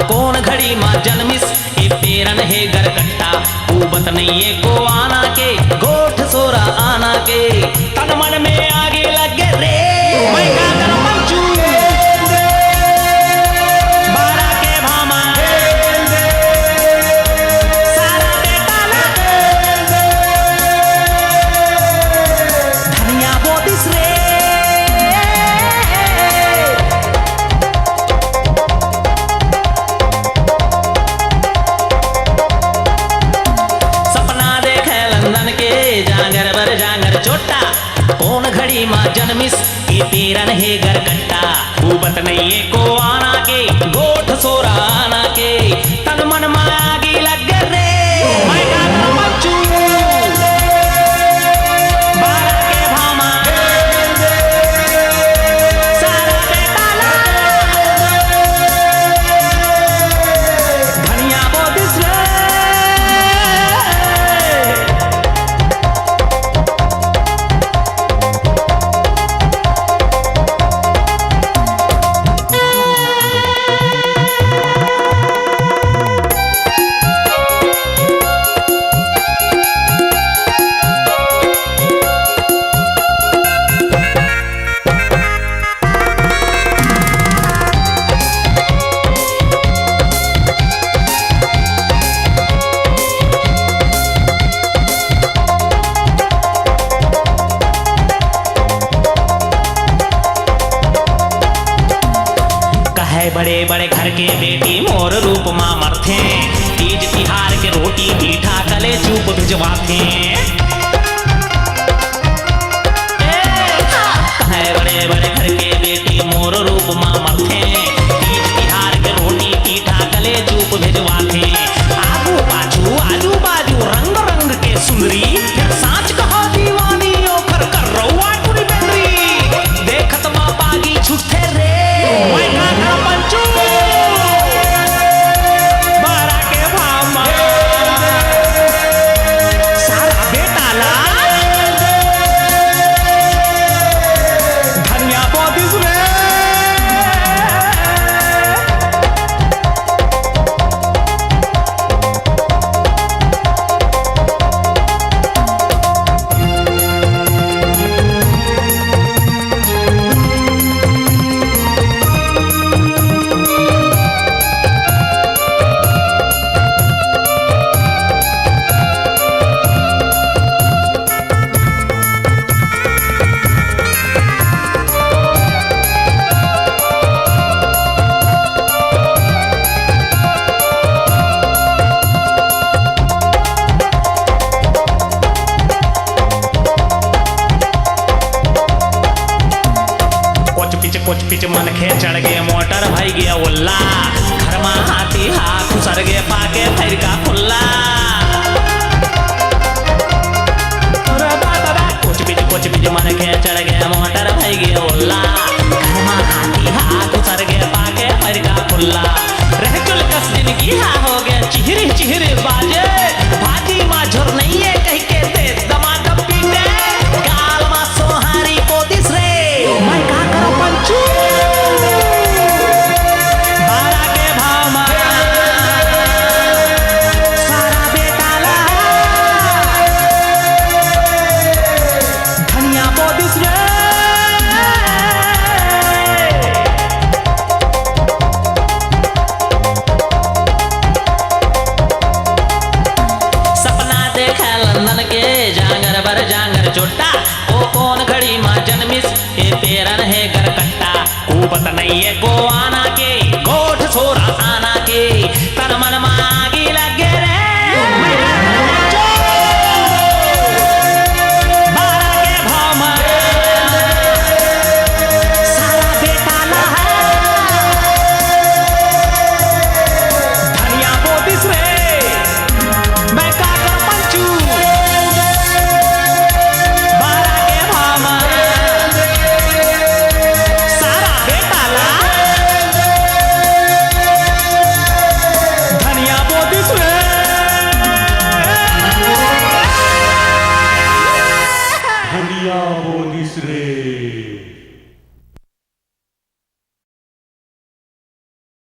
कौन घड़ी माँ जन्मिस ए पेरन है गरकट्टा पूबत नहीं है को आना के गोठ सोरा आना के तन मन में आगे लगे रे मैं का कर पंचू बारा के भामा सारा बेटाला धनिया बोतिस रे चोटा कौन घड़ी माँ जन्मिस ये पेरन है गरकट्टा पूबत नहीं है को आना के गोठ सोरा आना के तन मन में आगे लग रे मैं का कर पंचू बारा के भामा सारा बेटाला धनिया बोतिस रे बड़े बड़े घर के बेटी मोर रूप माँ मरथे तीज तिहार के रोटी मीठा कले चूप भिजवाथे बड़े बड़े घर के बेटी मोर रूप माँ मरथे तीज तिहार के रोटी मीठा कले चूप भिजवाथे आजू बाजू रंग रंग के सुंदरी फिर साँच कहो दीवानी ओखर कर रउआ टुरी बेंदरी देखत माँ पागी छुट्टे रे मैं का कर पंचू बारा के भामा सारा बेटाला धनिया बोतिस रे कुछ पिच मन खे चढ़ गए मोटर भाई गया उल्ला घर में हाथी हाथ खुसर गए पाके फिर का खुल्ला कुछ पिच मन खे चढ़ गए मोटर भाई गया उल्ला घर में हाथी हाथ खुसर गए पाके फिर का खुल्ला रह चुल कस जिंदगी हा हो गया चिहरे चिहरे बाजे भाजी माँ झुर नहीं है कह के दे दमादम पीटे गाल माँ सोहारी बोतिस रे मैं का करो पंचू बारा के भामा सारा बेटाला धनिया बोतिस रे सपना देखा लंदन के जांगर बर जांगर चोटा